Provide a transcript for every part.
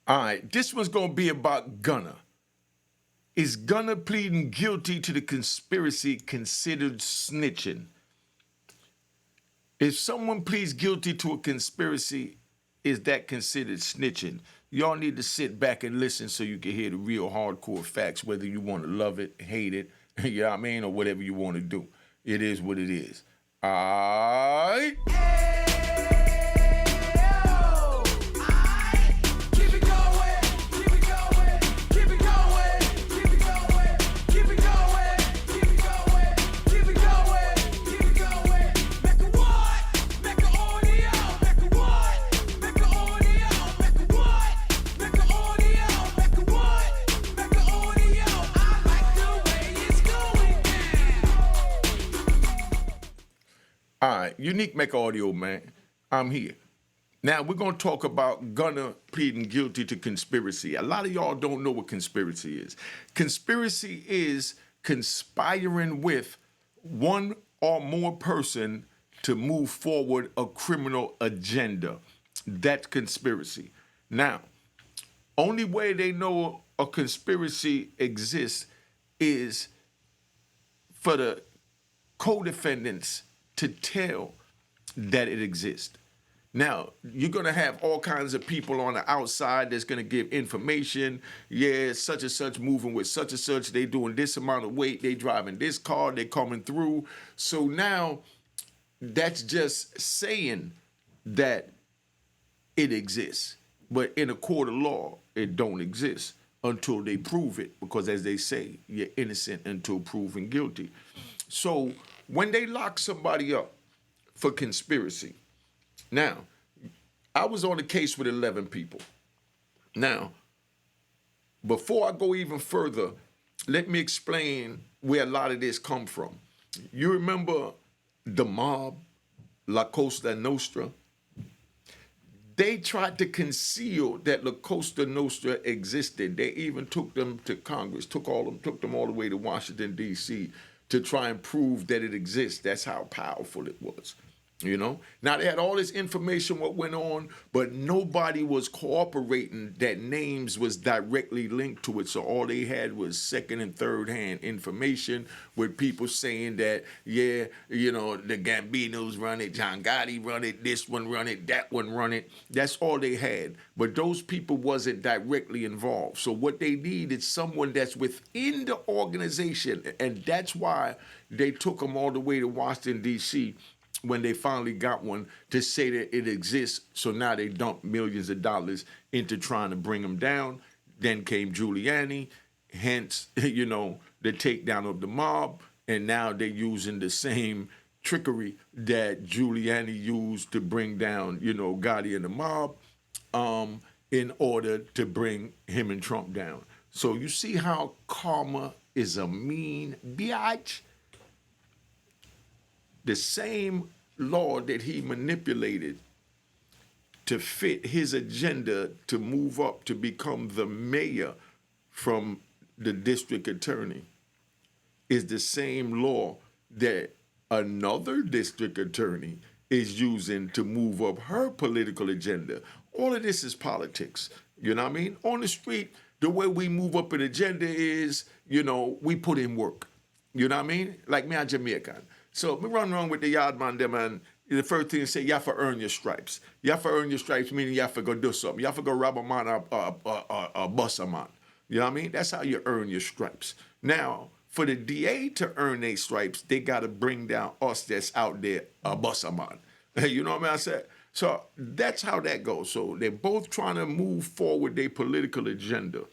All right, this one's gonna be about Gunna. Is Gunna pleading guilty to the conspiracy considered snitching? If someone pleads guilty to a conspiracy, is that considered snitching? Y'all need to sit back and listen so you can hear the real hardcore facts, whether you want to love it, hate it, you know what I mean, or whatever you want to do. It is what it is. All right. All right, Unique Mecca audio, man. I'm here. Now, we're going to talk about Gunna pleading guilty to conspiracy. A lot of y'all don't know what conspiracy is. Conspiracy is conspiring with one or more person to move forward a criminal agenda. That's conspiracy. Now, only way they know a conspiracy exists is for the co-defendants to tell that it exists. Now, you're going to have all kinds of people on the outside that's going to give information. Yeah, such and such moving with such and such. They doing this amount of weight. They driving this car. They coming through. So now that's just saying that it exists. But in a court of law, it don't exist until they prove it. Because as they say, you're innocent until proven guilty. So when they lock somebody up for conspiracy, now, I was on a case with 11 people. Now, before I go even further, let me explain where a lot of this come from. You remember the mob, La Cosa Nostra? They tried to conceal that La Cosa Nostra existed. They even took them to Congress, took them all the way to Washington, D.C., to try and prove that it exists. That's how powerful it was. You know, now they had all this information what went on, but nobody was cooperating that names was directly linked to it. So all they had was second and third hand information with people saying that, yeah, you know, the Gambinos run it, John Gotti run it, this one run it, that one run it. That's all they had. But those people wasn't directly involved. So what they need is someone that's within the organization. And that's why they took them all the way to Washington, D.C., when they finally got one to say that it exists. So now they dumped millions of dollars into trying to bring them down. Then came Giuliani, hence, you know, the takedown of the mob. And now they're using the same trickery that Giuliani used to bring down, you know, Gotti and the mob in order to bring him and Trump down. So you see how karma is a mean biatch? The same law that he manipulated to fit his agenda to move up to become the mayor from the district attorney is the same law that another district attorney is using to move up her political agenda. All of this is politics. You know what I mean? On the street, the way we move up an agenda is, you know, we put in work. You know what I mean? Like me, I'm Jamaican. So we run around with the yard man them, and the first thing they say, you have to earn your stripes. You have to earn your stripes, meaning you have to go do something. You have to go rob a man or bust a man. You know what I mean? That's how you earn your stripes. Now, for the DA to earn their stripes, they got to bring down us that's out there bust a man. You know what I said? So that's how that goes. So they're both trying to move forward their political agenda.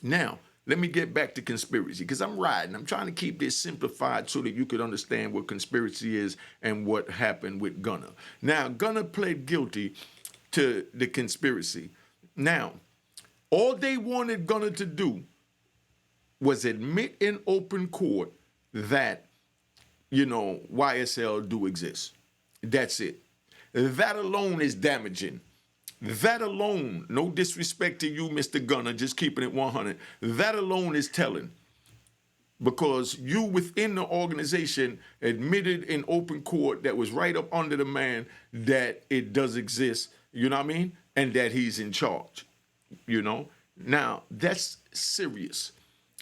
Now, let me get back to conspiracy, because I'm riding. I'm trying to keep this simplified so that you could understand what conspiracy is and what happened with Gunna. Now, Gunna pled guilty to the conspiracy. Now, all they wanted Gunna to do was admit in open court that, you know, YSL do exist. That's it. That alone is damaging. That alone, no disrespect to you, Mr. Gunna, just keeping it 100, that alone is telling. Because you within the organization admitted in open court that was right up under the man that it does exist, you know what I mean? And that he's in charge. you know. Now, that's serious.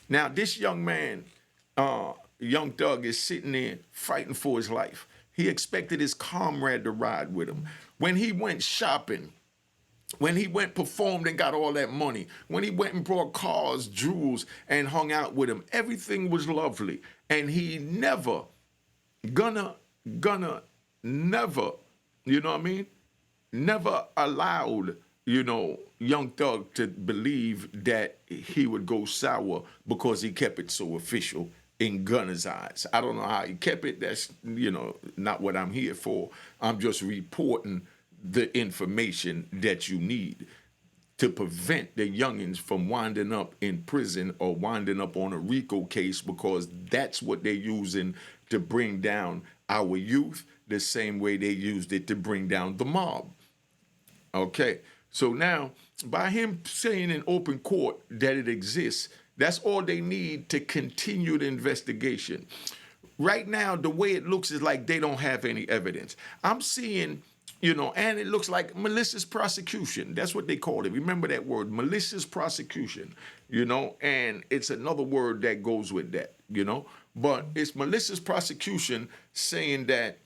Now, this young man, young Doug, is sitting there fighting for his life. He expected his comrade to ride with him. When he went shopping, when he went performed and got all that money, when he went and brought cars, jewels, and hung out with him, everything was lovely. And he never, gonna, never, you know what I mean? Never allowed, young Thug to believe that he would go sour because he kept it so official in Gunna's eyes. I don't know how he kept it. That's, not what I'm here for. I'm just reporting the information that you need to prevent the youngins from winding up in prison or winding up on a RICO case, because that's what they're using to bring down our youth the same way they used it to bring down the mob. Okay, so now by him saying in open court that it exists, that's all they need to continue the investigation. Right now, the way it looks is like they don't have any evidence. I'm seeing, and it looks like malicious prosecution. That's what they call it. Remember that word, malicious prosecution, and it's another word that goes with that, But it's malicious prosecution saying that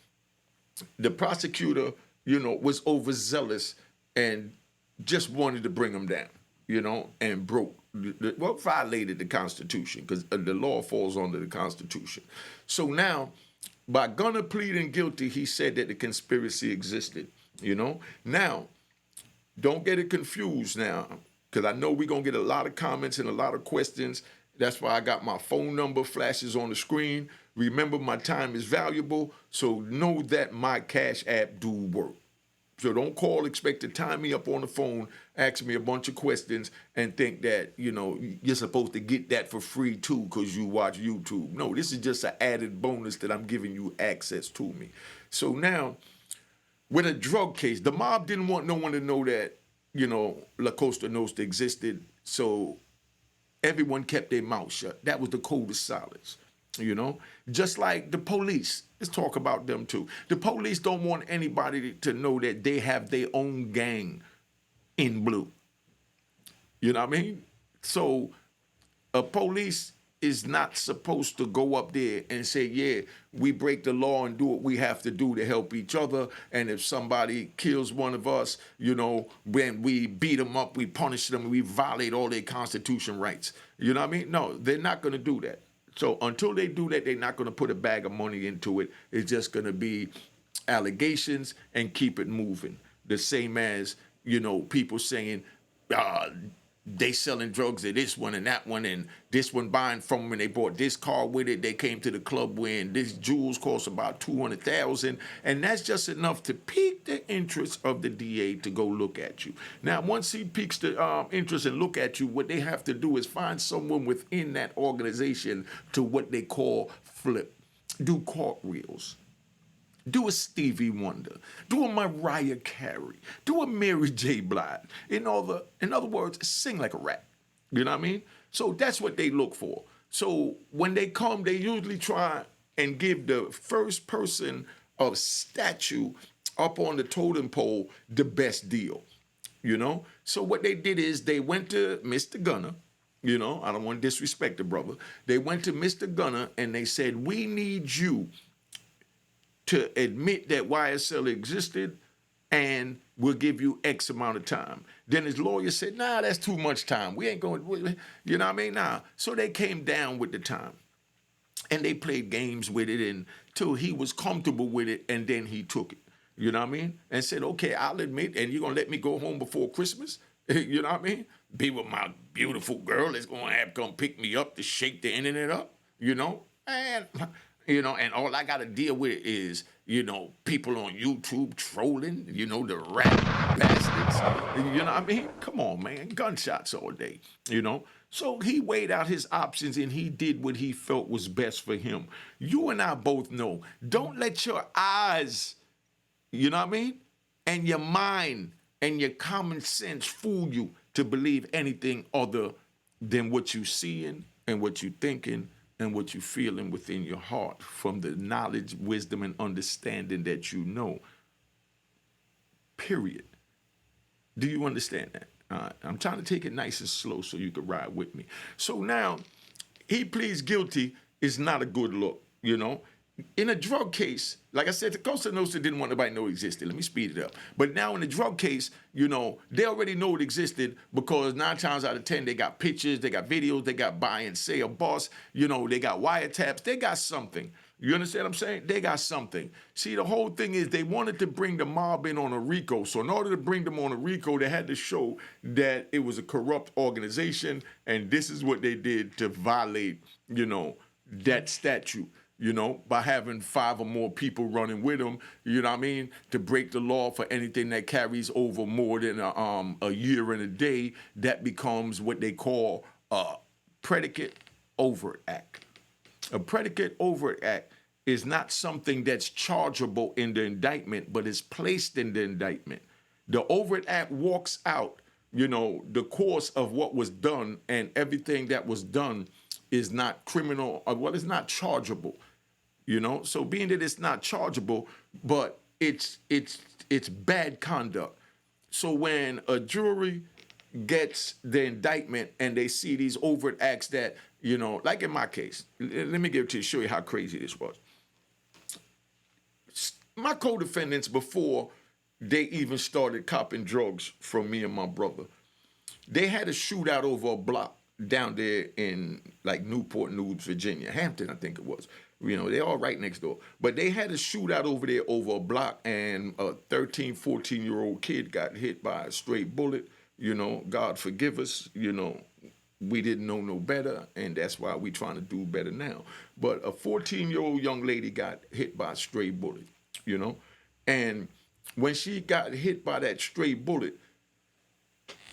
the prosecutor, was overzealous and just wanted to bring him down, and broke, violated the Constitution, because the law falls under the Constitution. So now, by Gunna pleading guilty, he said that the conspiracy existed, Now, don't get it confused now, because I know we're going to get a lot of comments and a lot of questions. That's why I got my phone number flashes on the screen. Remember, my time is valuable, so know that my Cash App do work. So don't call, expect to tie me up on the phone, ask me a bunch of questions, and think that, you're supposed to get that for free too because you watch YouTube. No, this is just an added bonus that I'm giving you access to me. So now, with a drug case, the mob didn't want no one to know that, La Costa Nostra existed, so everyone kept their mouth shut. That was the code of silence. Just like the police. Let's talk about them too. The police don't want anybody to know that they have their own gang in blue. You know what I mean? So a police is not supposed to go up there and say, yeah, we break the law and do what we have to do to help each other. And if somebody kills one of us, when we beat them up, we punish them, we violate all their constitution rights. You know what I mean? No, they're not going to do that. So until they do that, they're not going to put a bag of money into it. It's just going to be allegations and keep it moving. The same as, people saying, they selling drugs to this one and that one, and this one buying from them, and they bought this car with it. They came to the club when this jewels cost about $200,000, and that's just enough to pique the interest of the DA to go look at you. Now, once he piques the interest and look at you, what they have to do is find someone within that organization to what they call flip, do cartwheels. Do a Stevie Wonder. Do a Mariah Carey. Do a Mary J. Blige. In other words, sing like a rat. You know what I mean? So that's what they look for. So when they come, they usually try and give the first person of stature up on the totem pole the best deal. So what they did is they went to Mr. Gunna. I don't want to disrespect the brother. They went to Mr. Gunna and they said, we need you to admit that YSL existed, and we'll give you X amount of time. Then his lawyer said, nah, that's too much time. We ain't going, you know what I mean? Nah. So they came down with the time. And they played games with it until he was comfortable with it, and then he took it. You know what I mean? And said, okay, I'll admit, and you're going to let me go home before Christmas? You know what I mean? Be with my beautiful girl that's going to have to come pick me up to shake the internet up, And... and all I got to deal with is, people on YouTube trolling, the rat bastards. You know what I mean? Come on, man. Gunshots all day, So he weighed out his options and he did what he felt was best for him. You and I both know, don't let your eyes, you know what I mean? And your mind and your common sense fool you to believe anything other than what you're seeing and what you're thinking and what you're feeling within your heart from the knowledge, wisdom, and understanding that you know. Period. Do you understand that? I'm trying to take it nice and slow so you can ride with me. So now he pleads guilty is not a good look, you know. In a drug case, like I said, the Costa Nostra didn't want nobody to know it existed. Let me speed it up. But now in a drug case, you know, they already know it existed because 9 times out of 10, they got pictures, they got videos, they got buy and say a boss, you know, they got wiretaps, they got something. You understand what I'm saying? They got something. See, the whole thing is they wanted to bring the mob in on a RICO. So in order to bring them on a RICO, they had to show that it was a corrupt organization, and this is what they did to violate, you know, that statute, you know, by having 5 or more people running with them, you know what I mean, to break the law for anything that carries over more than a year and a day. That becomes what they call a predicate overt act. A predicate overt act is not something that's chargeable in the indictment, but is placed in the indictment. The overt act walks out, you know, the course of what was done, and everything that was done is not criminal, well, it's not chargeable, you know. So being that it's not chargeable, but it's bad conduct. So when a jury gets the indictment and they see these overt acts that, you know, like in my case, let me give it to you, show you how crazy this was. My co-defendants, before they even started copping drugs from me and my brother, they had a shootout over a block down there in like Newport News, Virginia, Hampton, I think it was. You know, they're all right next door. But they had a shootout over there over a block, and a 13, 14-year-old kid got hit by a stray bullet. You know, God forgive us, you know, we didn't know no better, and that's why we trying to do better now. But a 14-year-old young lady got hit by a stray bullet, you know? And when she got hit by that stray bullet,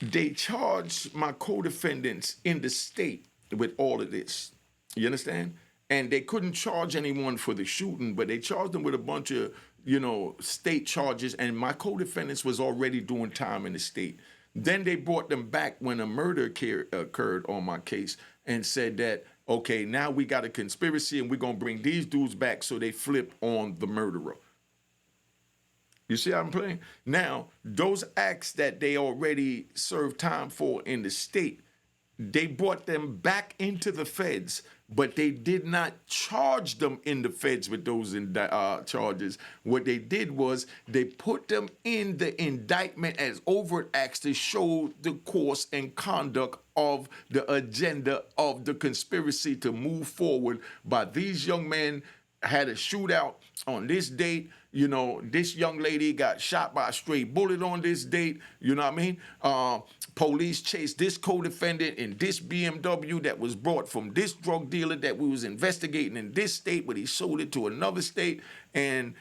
they charged my co-defendants in the state with all of this. You understand? And they couldn't charge anyone for the shooting, but they charged them with a bunch of, you know, state charges, and my co-defendants was already doing time in the state. Then they brought them back when a murder occurred on my case and said that, okay, now we got a conspiracy and we're going to bring these dudes back, so they flip on the murderer. You see how I'm playing? Now, those acts that they already served time for in the state, they brought them back into the feds, but they did not charge them in the feds with those charges. What they did was they put them in the indictment as overt acts to show the course and conduct of the agenda of the conspiracy to move forward by these young men had a shootout on this date. You know, this young lady got shot by a stray bullet on this date. You know what I mean? Police chased this co-defendant in this BMW that was brought from this drug dealer that we was investigating in this state, but he sold it to another state. And,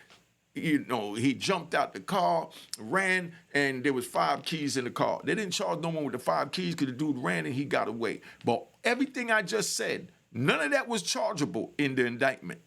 you know, he jumped out the car, ran, and there was 5 keys in the car. They didn't charge no one with the 5 keys because the dude ran and he got away. But everything I just said, none of that was chargeable in the indictment.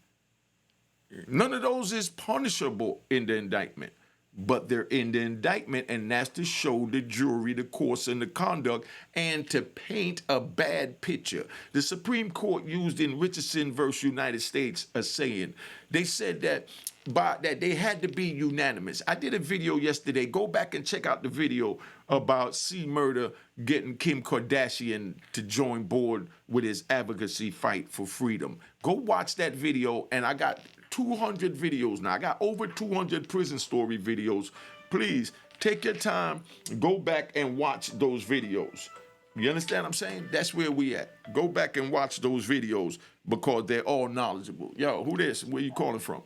None of those is punishable in the indictment, but they're in the indictment, and that's to show the jury the course and the conduct and to paint a bad picture. The Supreme Court used in Richardson versus United States a saying. They said that that they had to be unanimous. I did a video yesterday. Go back and check out the video about C. Murder getting Kim Kardashian to join board with his advocacy fight for freedom. Go watch that video, and I got 200 videos now. I got over 200 prison story videos. Please take your time, go back and watch those videos. You understand what I'm saying? That's where we at. Go back and watch those videos because they're all knowledgeable. Yo, who this? Where you calling from?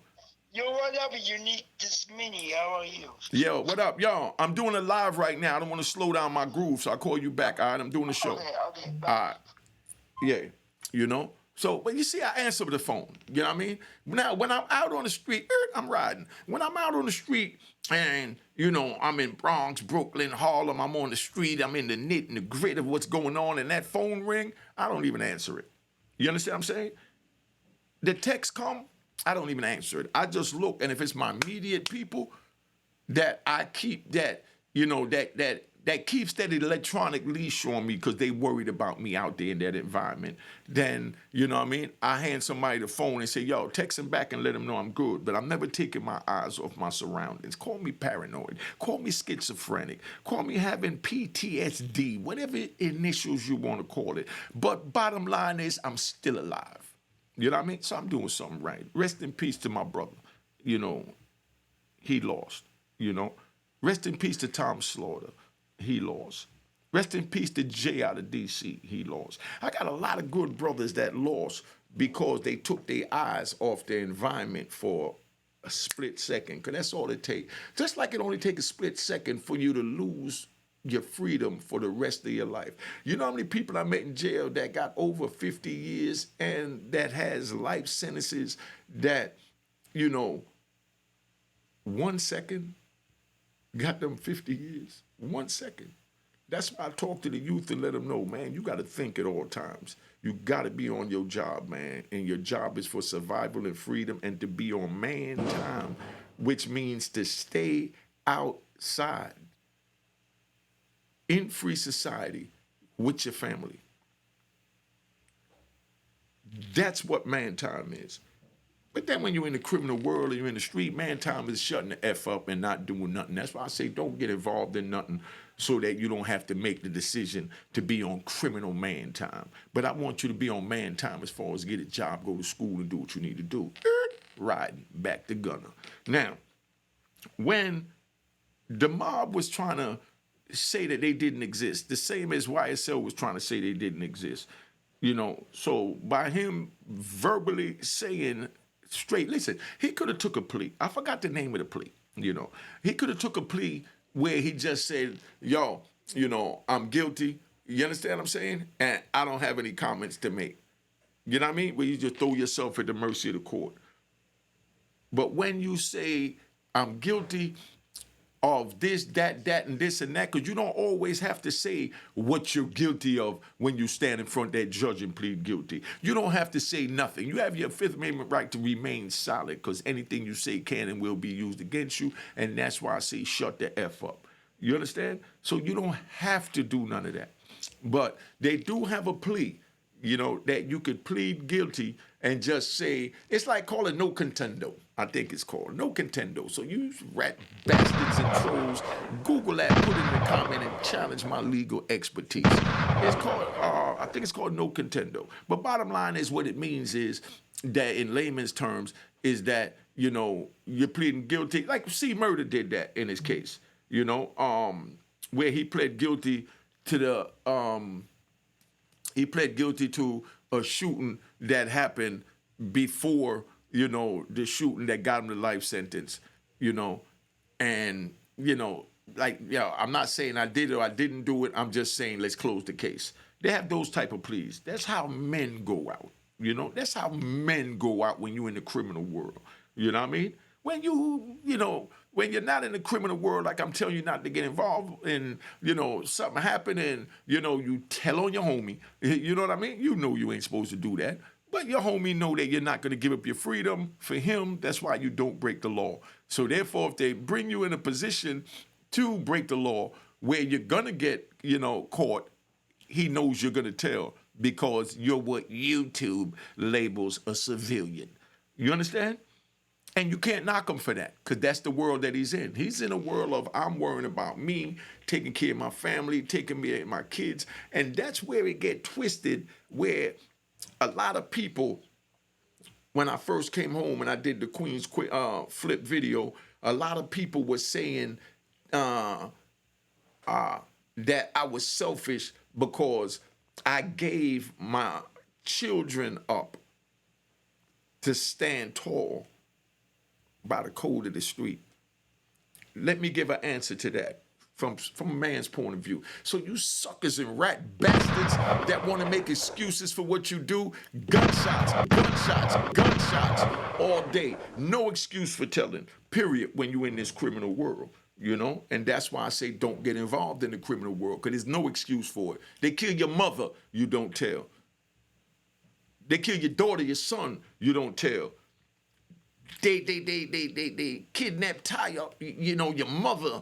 Yo, what up, Unique this Mini? How are you? Yo, what up, y'all? I'm doing a live right now. I don't want to slow down my groove, so I'll call you back, all right? I'm doing a show. Okay, All right. Yeah, you know? So, but you see, I answer the phone. You know what I mean? Now, when I'm out on the street, I'm riding. When I'm out on the street and, you know, I'm in Bronx, Brooklyn, Harlem, I'm on the street, I'm in the nit and the grit of what's going on, and that phone ring, I don't even answer it. You understand what I'm saying? The text come, I don't even answer it. I just look, and if it's my immediate people that I keep that, you know, that that keeps that electronic leash on me because they worried about me out there in that environment, then, you know what I mean, I hand somebody the phone and say, yo, text them back and let them know I'm good. But I'm never taking my eyes off my surroundings. Call me paranoid. Call me schizophrenic. Call me having PTSD, whatever initials you want to call it. But bottom line is, I'm still alive. You know what I mean? So I'm doing something right. Rest in peace to my brother. You know, he lost. You know, rest in peace to Tom Slaughter. He lost. Rest in peace to Jay out of D.C. He lost. I got a lot of good brothers that lost because they took their eyes off their environment for a split second, because that's all it takes. Just like it only takes a split second for you to lose your freedom for the rest of your life. You know how many people I met in jail that got over 50 years and that has life sentences that, you know, 1 second got them 50 years. 1 second. That's why I talk to the youth and let them know, man, you got to think at all times. You got to be on your job, man. And your job is for survival and freedom and to be on man time, which means to stay outside in free society with your family. That's what man time is. But then when you're in the criminal world and you're in the street, man time is shutting the F up and not doing nothing. That's why I say don't get involved in nothing so that you don't have to make the decision to be on criminal man time. But I want you to be on man time as far as get a job, go to school, and do what you need to do. Riding back to Gunna. Now, when the mob was trying to say that they didn't exist, the same as YSL was trying to say they didn't exist, you know, so by him verbally saying straight, listen, he could have took a plea. I forgot the name of the plea, you know. He could have took a plea where he just said, yo, you know, I'm guilty. You understand what I'm saying? And I don't have any comments to make. You know what I mean? Where you just throw yourself at the mercy of the court. But when you say, I'm guilty of this, that, and this and that, because you don't always have to say what you're guilty of when you stand in front of that judge and plead guilty. You don't have to say nothing. You have your Fifth Amendment right to remain silent, because anything you say can and will be used against you, and that's why I say shut the F up. You understand? So you don't have to do none of that. But they do have a plea, you know, that you could plead guilty and just say, it's like calling no contendo. I think it's called no contendo. So you rat bastards and trolls, Google that, put it in the comment and challenge my legal expertise. It's called, I think it's called no contendo. But bottom line is what it means is that in layman's terms is that, you know, you're pleading guilty. Like C. Murder did that in his case, you know, where he pled guilty to the, he pled guilty to a shooting that happened before, you know, the shooting that got him the life sentence, you know, and, you know, like, yeah, I'm not saying I did it or I didn't do it. I'm just saying let's close the case. They have those type of pleas. That's how men go out, you know. That's how men go out when you're in the criminal world. You know what I mean? When you know, when you're not in the criminal world, like I'm telling you not to get involved and, you know, something happened and, you know, you tell on your homie, you know what I mean? You know you ain't supposed to do that. But your homie know that you're not going to give up your freedom for him. That's why you don't break the law. So therefore, if they bring you in a position to break the law where you're going to get, you know, caught, he knows you're going to tell because you're what YouTube labels a civilian. You understand? And you can't knock him for that because that's the world that he's in. He's in a world of I'm worrying about me, taking care of my family, taking care of my kids. And that's where it get twisted, where a lot of people, when I first came home and I did the Queen's Flip video, a lot of people were saying that I was selfish because I gave my children up to stand tall by the code of the street. Let me give an answer to that from a man's point of view. So you suckers and rat bastards that want to make excuses for what you do, gunshots all day. No excuse for telling, period, when you're in this criminal world, you know? And that's why I say don't get involved in the criminal world, because there's no excuse for it. They kill your mother, you don't tell. They kill your daughter, your son, you don't tell. They kidnap, tie up, you know, your mother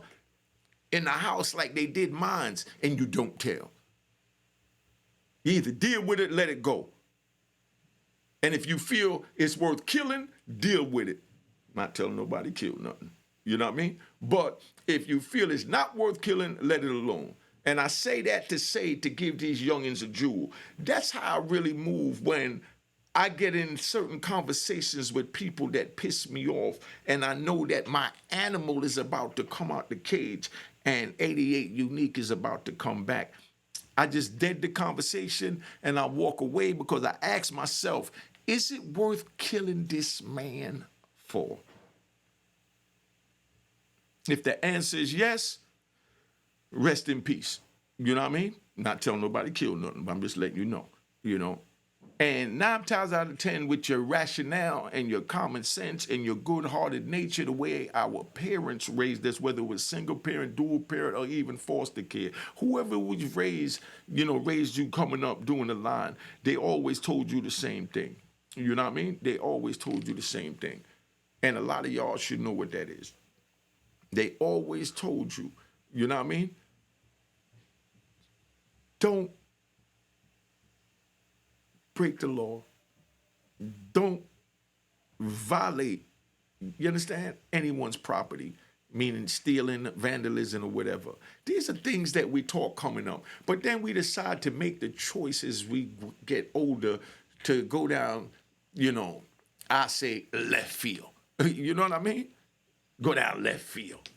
in the house like they did mines, and you don't tell. You either deal with it, let it go. And if you feel it's worth killing, deal with it. Not telling nobody kill nothing. You know what I mean? But if you feel it's not worth killing, let it alone. And I say that to give these youngins a jewel. That's how I really move when I get in certain conversations with people that piss me off, and I know that my animal is about to come out the cage and 88 Unique is about to come back. I just dead the conversation and I walk away because I ask myself, is it worth killing this man for? If the answer is yes, rest in peace. You know what I mean? Not telling nobody kill nothing, but I'm just letting you know. And 9 times out of 10, with your rationale and your common sense and your good-hearted nature, the way our parents raised us, whether it was single parent, dual parent, or even foster care, whoever was raised you coming up doing the line, they always told you the same thing. You know what I mean? They always told you the same thing. And a lot of y'all should know what that is. They always told you, you know what I mean? Don't break the law. Don't violate, you understand, anyone's property, meaning stealing, vandalism, or whatever. These are things that we taught coming up. But then we decide to make the choices we get older to go down, I say left field. You know what I mean? Go down left field,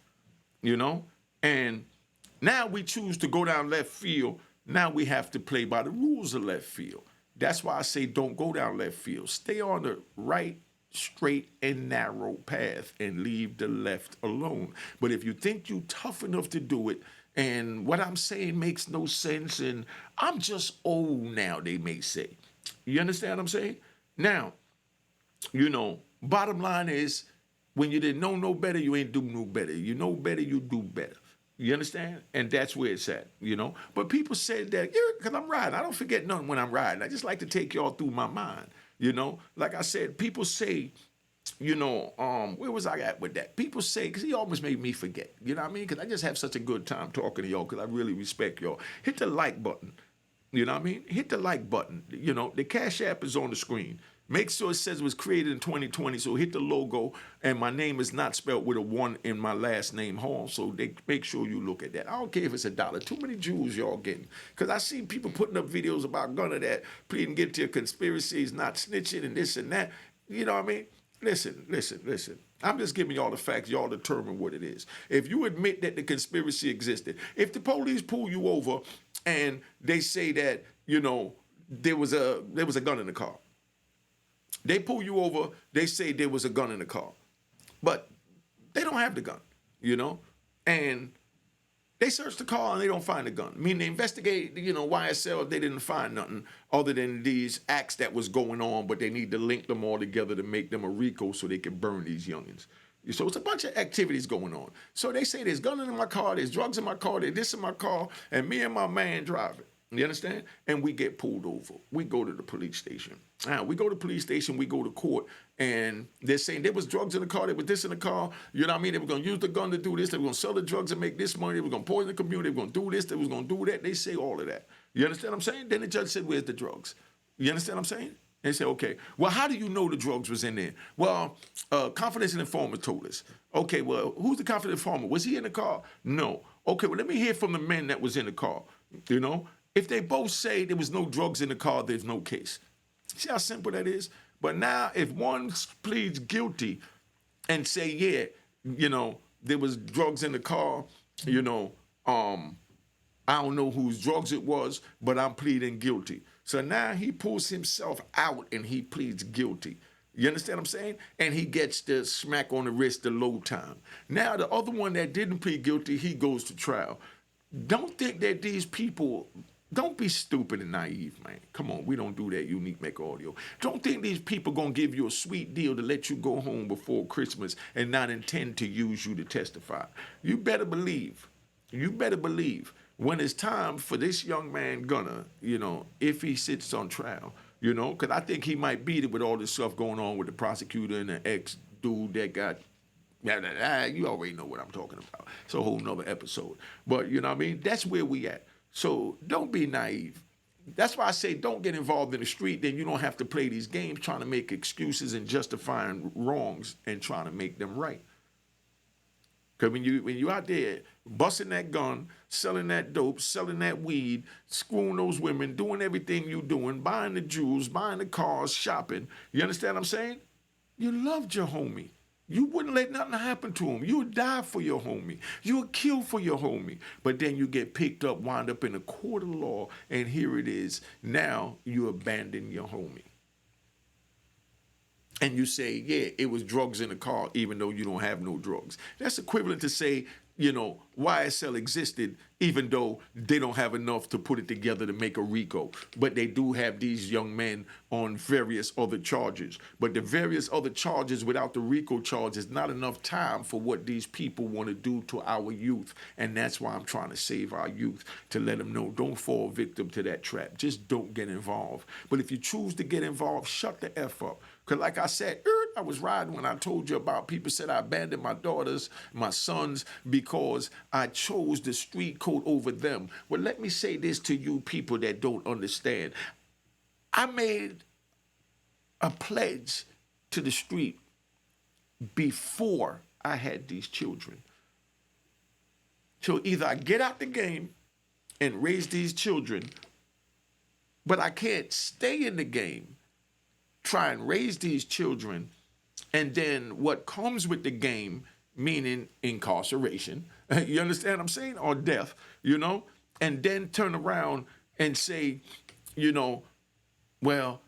And now we choose to go down left field. Now we have to play by the rules of left field. That's why I say don't go down left field. Stay on the right, straight, and narrow path and leave the left alone. But if you think you're tough enough to do it, and what I'm saying makes no sense, and I'm just old now, they may say. You understand what I'm saying? Now, bottom line is, when you didn't know no better, you ain't do no better. You know better, you do better. You understand? And that's where it's at, But people said that, because I'm riding. I don't forget nothing when I'm riding. I just like to take y'all through my mind, Like I said, people say, where was I at with that? People say, because he almost made me forget, you know what I mean? Because I just have such a good time talking to y'all because I really respect y'all. Hit the like button, you know what I mean? Hit the like button. The Cash App is on the screen. Make sure it says it was created in 2020, so hit the logo, and my name is not spelled with a 1 in my last name, Hall, so they make sure you look at that. I don't care if it's $1. Too many jewels y'all getting. Because I see people putting up videos about Gunna that pleading guilty to conspiracies, not snitching, and this and that. You know what I mean? Listen. I'm just giving y'all the facts. Y'all determine what it is. If you admit that the conspiracy existed, if the police pull you over and they say that, there was a gun in the car, they pull you over, they say there was a gun in the car. But they don't have the gun, And they search the car and they don't find the gun. I mean, they investigate, YSL, they didn't find nothing other than these acts that was going on, but they need to link them all together to make them a RICO so they can burn these youngins. So it's a bunch of activities going on. So they say there's gun in my car, there's drugs in my car, there's this in my car, and me and my man driving. You understand? And we get pulled over. We go to the police station. We go to the police station, we go to court, and they're saying there was drugs in the car, there was this in the car, you know what I mean? They were going to use the gun to do this, they were going to sell the drugs and make this money, they were going to poison the community, they were going to do this, they were going to do that. They say all of that. You understand what I'm saying? Then the judge said, where's the drugs? You understand what I'm saying? They say, okay, well, how do you know the drugs was in there? Well, confidential informant told us. Okay, well, who's the confidential informant? Was he in the car? No. Okay, well, let me hear from the men that was in the car, If they both say there was no drugs in the car, there's no case. See how simple that is? But now if one pleads guilty and say, there was drugs in the car, I don't know whose drugs it was, but I'm pleading guilty. So now he pulls himself out and he pleads guilty. You understand what I'm saying? And he gets the smack on the wrist, the low time. Now the other one that didn't plead guilty, he goes to trial. Don't think that these people, don't be stupid and naive, man. Come on, we don't do that, Unique Mecca Audio. Don't think these people going to give you a sweet deal to let you go home before Christmas and not intend to use you to testify. You better believe when it's time for this young man, Gunna, if he sits on trial, because I think he might beat it with all this stuff going on with the prosecutor and the ex-dude that got You already know what I'm talking about. It's a whole nother episode. But you know what I mean? That's where we at. So don't be naive. That's why I say don't get involved in the street. Then you don't have to play these games trying to make excuses and justifying wrongs and trying to make them right. Because when you out there busting that gun, selling that dope, selling that weed, screwing those women, doing everything you doing, buying the jewels, buying the cars, shopping, you understand what I'm saying? You loved your homie. You wouldn't let nothing happen to him. You would die for your homie. You would kill for your homie. But then you get picked up, wind up in a court of law, and here it is. Now you abandon your homie. And you say, yeah, it was drugs in the car, even though you don't have no drugs. That's equivalent to say, YSL existed, even though they don't have enough to put it together to make a RICO. But they do have these young men on various other charges. But the various other charges without the RICO charge is not enough time for what these people want to do to our youth. And that's why I'm trying to save our youth, to let them know, don't fall victim to that trap. Just don't get involved. But if you choose to get involved, shut the F up. Because like I said, I was riding when I told you about people said I abandoned my daughters, my sons, because I chose the street code over them. Well, let me say this to you people that don't understand. I made a pledge to the street before I had these children. So either I get out the game and raise these children, but I can't stay in the game, try and raise these children, and then what comes with the game, meaning incarceration, you understand what I'm saying, or death, and then turn around and say, well,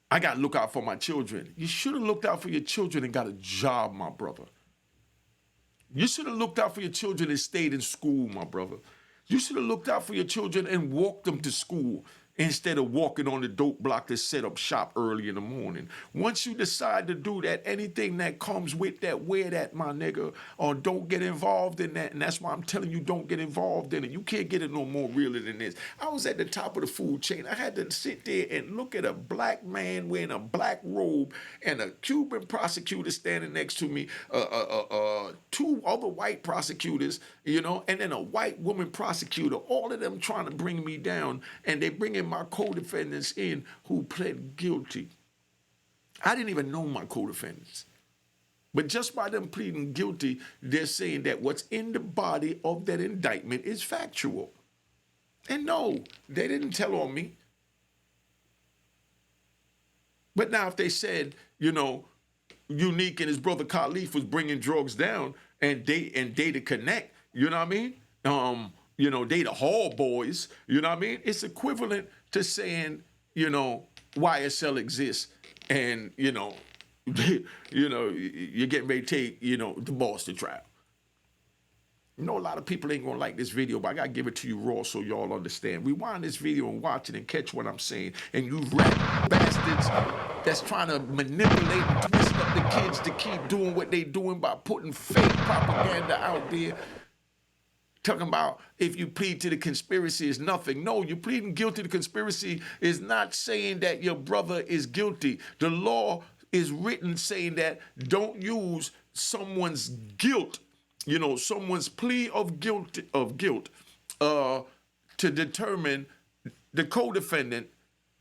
I got to look out for my children. You should have looked out for your children and got a job, my brother. You should have looked out for your children and stayed in school, my brother. You should have looked out for your children and walked them to school instead of walking on the dope block to set up shop early in the morning. Once you decide to do that, anything that comes with that, wear that, my nigga, or don't get involved in that. And that's why I'm telling you, don't get involved in it. You can't get it no more realer than this. I was at the top of the food chain. I had to sit there and look at a black man wearing a black robe and a Cuban prosecutor standing next to me, two other white prosecutors, and then a white woman prosecutor, all of them trying to bring me down, and they bringing my co-defendants in who pled guilty. I didn't even know my co-defendants. But just by them pleading guilty, they're saying that what's in the body of that indictment is factual. And no, they didn't tell on me. But now if they said, Unique and his brother Khalif was bringing drugs down and they to connect, you know what I mean? They the hall boys, you know what I mean? It's equivalent to saying, YSL exists and, you're getting ready to take, the Boston trial. A lot of people ain't gonna like this video, but I gotta give it to you raw so y'all understand. Rewind this video and watch it and catch what I'm saying. And you rat bastards that's trying to manipulate and twist up the kids to keep doing what they doing by putting fake propaganda out there. Talking about if you plead to the conspiracy is nothing. No, you pleading guilty to conspiracy is not saying that your brother is guilty. The law is written saying that don't use someone's guilt, someone's plea of guilt to determine the co-defendant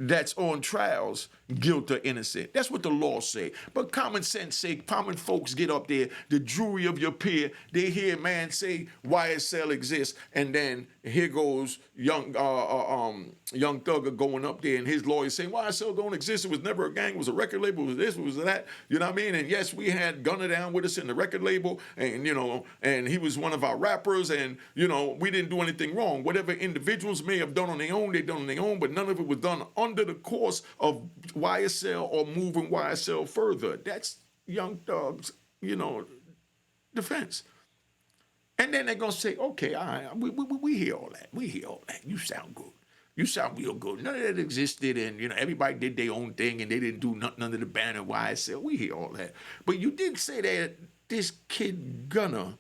that's on trials, guilt or innocent. That's what the law say. But common sense say, common folks get up there, the jury of your peer, they hear man say YSL exists, and then here goes young Thugger going up there, and his lawyer saying YSL don't exist, it was never a gang, it was a record label, it was this, it was that, you know what I mean? And yes, we had Gunna down with us in the record label, and and he was one of our rappers, and we didn't do anything wrong. Whatever individuals may have done on their own, they done on their own, but none of it was done under the course of YSL or moving YSL further. That's Young Thug's, defense. And then they're going to say, okay, all right, we hear all that. We hear all that. You sound good. You sound real good. None of that existed, and, everybody did their own thing, and they didn't do nothing under the banner of YSL. We hear all that. But you did say that this kid Gunna,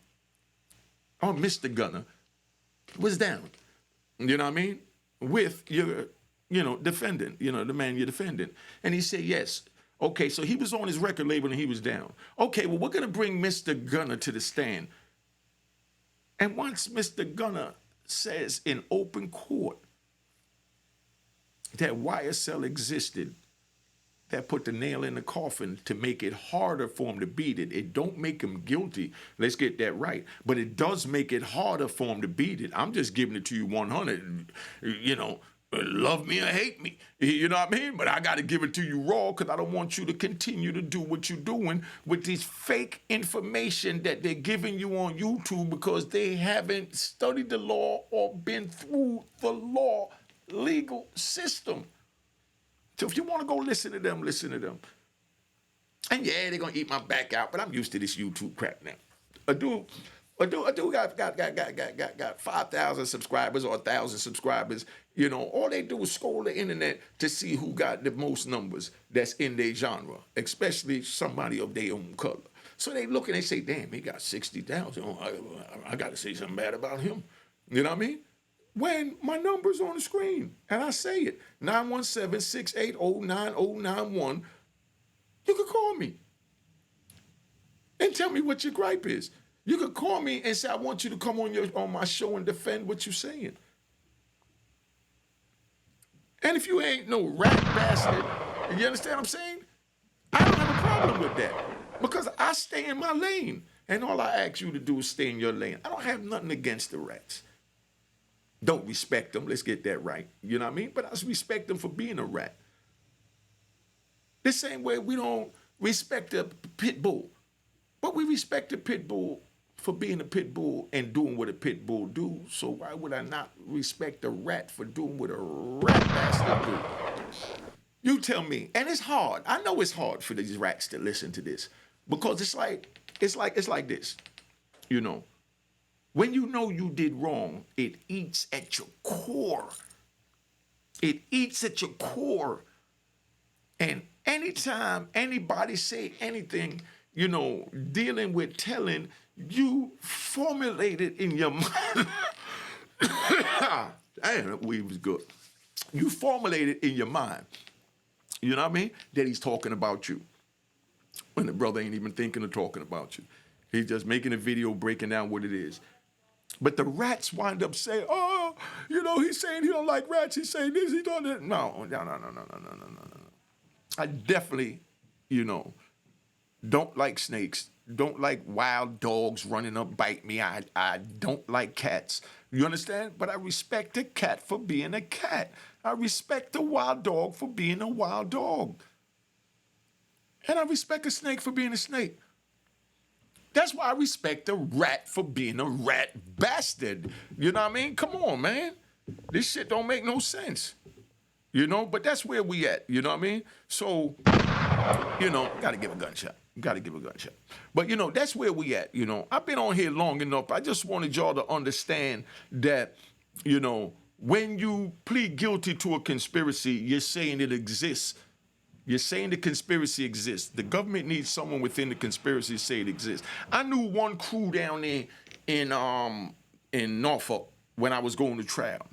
or Mr. Gunna, was down, you know what I mean, with your defendant, the man you're defending. And he said, yes, Okay, so he was on his record label and he was down. Okay, well, we're going to bring Mr. Gunna to the stand. And once Mr. Gunna says in open court that YSL existed, that put the nail in the coffin to make it harder for him to beat it. It don't make him guilty. Let's get that right. But it does make it harder for him to beat it. I'm just giving it to you 100. You know, love me or hate me. You know what I mean? But I got to give it to you raw because I don't want you to continue to do what you're doing with this fake information that they're giving you on YouTube because they haven't studied the law or been through the law legal system. So if you want to go listen to them, listen to them. And yeah, they're gonna eat my back out, but I'm used to this YouTube crap now. A dude got 5,000 subscribers or 1,000 subscribers. You know, all they do is scroll the internet to see who got the most numbers that's in their genre, especially somebody of their own color. So they look and they say, damn, he got 60,000. Oh, I got to say something bad about him. You know what I mean? When my number's on the screen and I say it, 917-680-9091, you can call me and tell me what your gripe is. You can call me and say, I want you to come on my show and defend what you're saying. And if you ain't no rat bastard, you understand what I'm saying? I don't have a problem with that because I stay in my lane. And all I ask you to do is stay in your lane. I don't have nothing against the rats. Don't respect them. Let's get that right. You know what I mean? But I respect them for being a rat. The same way we don't respect a pit bull. But we respect the pit bull for being a pit bull and doing what a pit bull do. So why would I not respect a rat for doing what a rat bastard do? You tell me. And it's hard. I know it's hard for these rats to listen to this. Because it's like this. You know. When you know you did wrong, it eats at your core. It eats at your core. And anytime anybody say anything, you know, dealing with telling, you formulate it in your mind. Damn, that weed was good. You formulate it in your mind. You know what I mean? That he's talking about you. When the brother ain't even thinking of talking about you. He's just making a video breaking down what it is. But the rats wind up saying, oh, you know, he's saying he don't like rats. He's saying this, he don't. No. I definitely, you know, don't like snakes. Don't like wild dogs running up, bite me. I don't like cats. You understand? But I respect a cat for being a cat. I respect a wild dog for being a wild dog. And I respect a snake for being a snake. That's why I respect a rat for being a rat bastard. You know what I mean? Come on, man. This shit don't make no sense. You know, but that's where we at. You know what I mean? So, you know, gotta give a gunshot. But, you know, that's where we at. You know, I've been on here long enough. I just wanted y'all to understand that, you know, when you plead guilty to a conspiracy, you're saying it exists. You're saying the conspiracy exists. The government needs someone within the conspiracy to say it exists. I knew one crew down there in Norfolk when I was going to trial.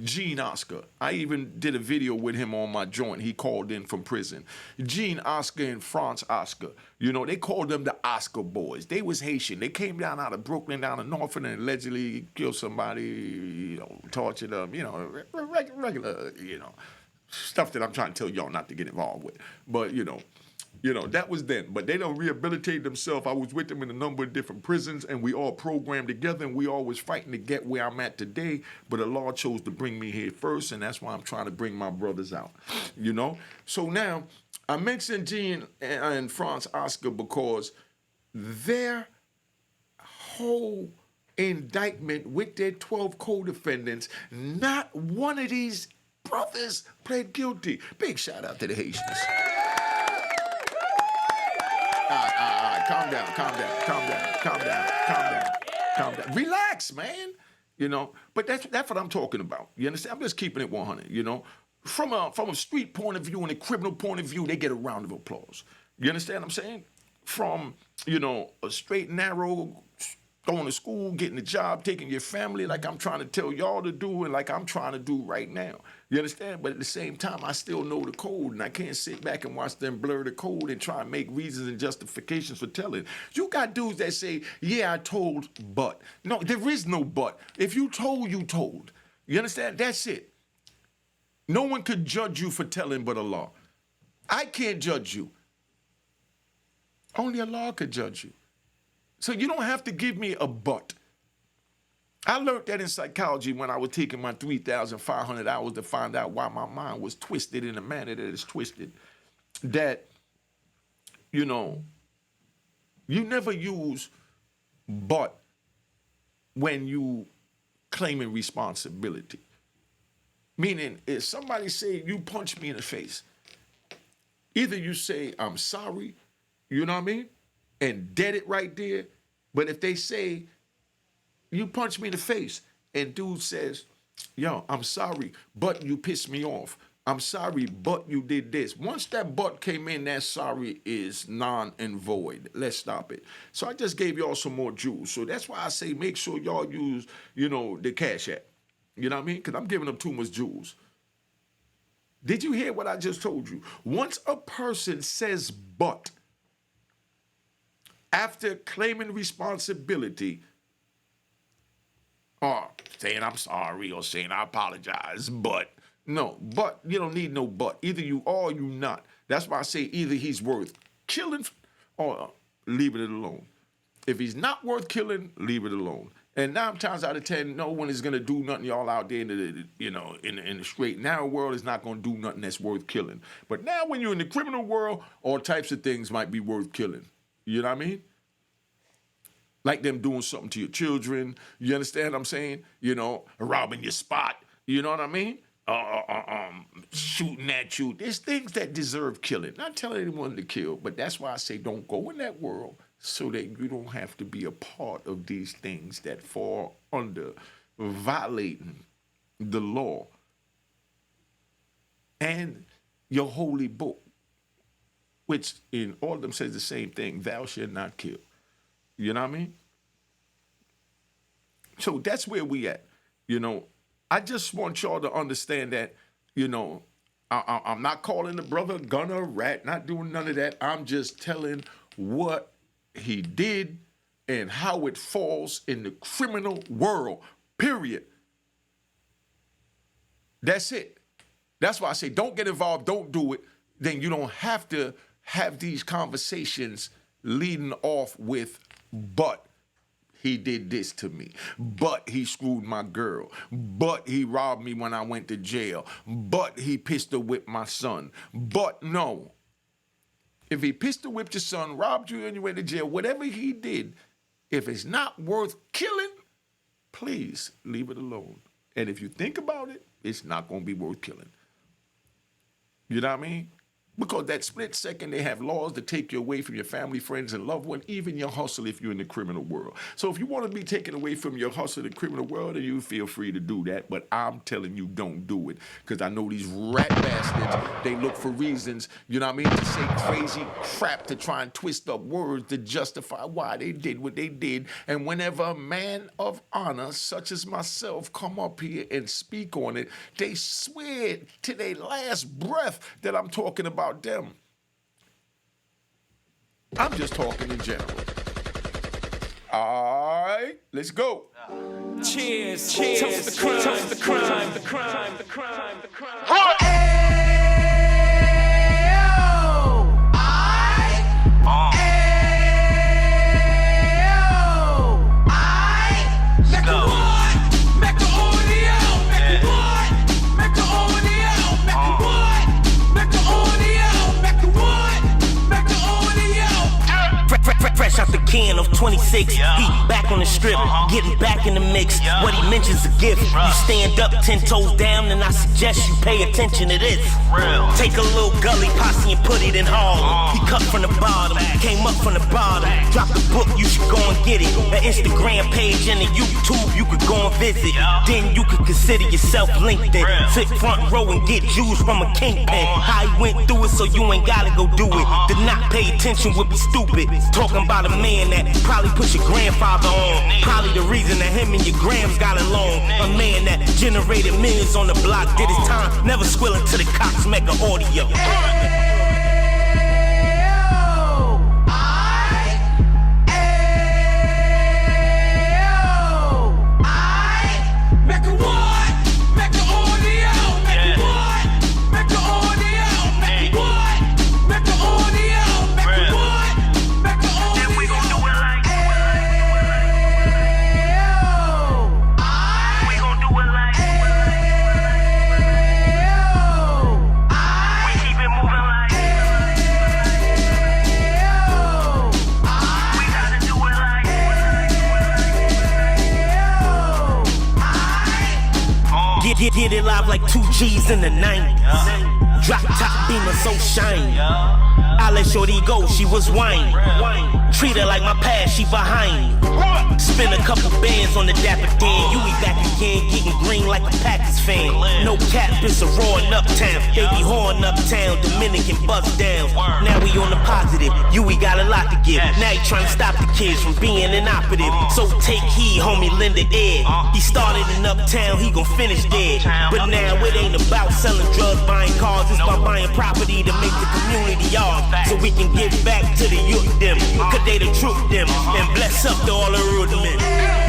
Gene Oscar. I even did a video with him on my joint. He called in from prison. Gene Oscar and France Oscar. You know, they called them the Oscar boys. They was Haitian. They came down out of Brooklyn, down to Norfolk, and allegedly killed somebody, you know, tortured them, you know, regular, you know, stuff that I'm trying to tell y'all not to get involved with. But, you know, that was then. But they don't rehabilitate themselves. I was with them in a number of different prisons, and we all programmed together, and we all was fighting to get where I'm at today. But the law chose to bring me here first, and that's why I'm trying to bring my brothers out, you know? So now, I mentioned Gene and France Oscar because their whole indictment with their 12 co-defendants, not one of these brothers pled guilty. Big shout out to the Haitians. Calm down. Relax, man. You know, but that's what I'm talking about. You understand? I'm just keeping it 100, you know. From a street point of view and a criminal point of view, they get a round of applause. You understand what I'm saying? From, you know, a straight, narrow going to school, getting a job, taking your family like I'm trying to tell y'all to do and like I'm trying to do right now. You understand? But at the same time, I still know the code, and I can't sit back and watch them blur the code and try and make reasons and justifications for telling. You got dudes that say, yeah, I told, but. No, there is no but. If you told, you told. You understand? That's it. No one could judge you for telling but Allah. I can't judge you. Only Allah could judge you. So you don't have to give me a but. I learned that in psychology when I was taking my 3,500 hours to find out why my mind was twisted in a manner that it's twisted. That, you know, you never use but when you claiming responsibility. Meaning, if somebody say you punch me in the face, either you say, I'm sorry, you know what I mean? And dead it right there. But if they say, you punch me in the face, and dude says, yo, I'm sorry, but you pissed me off. I'm sorry, but you did this. Once that but came in, that sorry is non and void. Let's stop it. So I just gave y'all some more jewels. So that's why I say make sure y'all use, you know, the Cash App. You know what I mean? Because I'm giving them too much jewels. Did you hear what I just told you? Once a person says but, after claiming responsibility, or saying I'm sorry or saying I apologize, but you don't need no but. Either you are or you not. That's why I say either he's worth killing or leave it alone. If he's not worth killing, leave it alone. And 9 times out of 10, no one is gonna do nothing. Y'all out there in the straight narrow world is not gonna do nothing that's worth killing. But now when you're in the criminal world, all types of things might be worth killing. You know what I mean? Like them doing something to your children. You understand what I'm saying? You know, robbing your spot. You know what I mean? Shooting at you. There's things that deserve killing. Not telling anyone to kill, but that's why I say don't go in that world so that you don't have to be a part of these things that fall under violating the law and your holy book, which in all of them says the same thing, thou shalt not kill. You know what I mean? So that's where we at. You know, I just want y'all to understand that, you know, I'm not calling the brother Gunna a rat, not doing none of that. I'm just telling what he did and how it falls in the criminal world, period. That's it. That's why I say don't get involved, don't do it. Then you don't have to have these conversations leading off with, but he did this to me, but he screwed my girl, but he robbed me when I went to jail, but he pistol whipped my son. But no, if he pistol whipped your son, robbed you and you went to jail, whatever he did, if it's not worth killing, please leave it alone. And if you think about it, it's not going to be worth killing. You know what I mean? Because that split second, they have laws to take you away from your family, friends, and loved ones, even your hustle if you're in the criminal world. So if you want to be taken away from your hustle in the criminal world, then you feel free to do that. But I'm telling you, don't do it. Because I know these rat bastards, they look for reasons, you know what I mean, to say crazy crap to try and twist up words to justify why they did what they did. And whenever a man of honor, such as myself, come up here and speak on it, they swear to their last breath that I'm talking about them. I'm just talking in general. All right, let's go. Cheers, cheers, toast the crime, toast the crime, the crime, the crime, the crime. Fresh out the can of 26, he back on the strip, getting back in the mix. What he mentions a gift. You stand up 10 toes down, and I suggest you pay attention to this. Take a little gully posse and put it in Harlem. He cut from the bottom, came up from the bottom. Drop the book, you should go and get it. An Instagram page and a YouTube, you could go and visit. Then you could consider yourself LinkedIn. Sit front row and get Jews from a kingpin. How he went through it, so you ain't gotta go do it. To not pay attention would be stupid. Talking about a man that Probably put your grandfather on. Probably the reason that him and your grams got along. A man that generated millions on the block, did his time, never squilling to the Cox Mecca audio. Get it live like 2 G's in the 90s. Drop top beamer so shiny. I let shorty go, she was whining. Treat her like my past, she behind me. Spend a couple bands on the Dapper Dan. You be back again, getting green like a Packers fan. No cap, it's a raw in Uptown. They be horn Uptown, Dominican bust down. Now we on the positive, we got a lot to give. Now he trying to stop the kids from being inoperative. So take heed, homie, lend it Ed. He started in Uptown, he gon' finish dead. But now it ain't about selling drugs, buying cars. It's about buying property to make the community ours. So we can give back to the youth them. Cause they the truth them. And bless up to all the rudiments.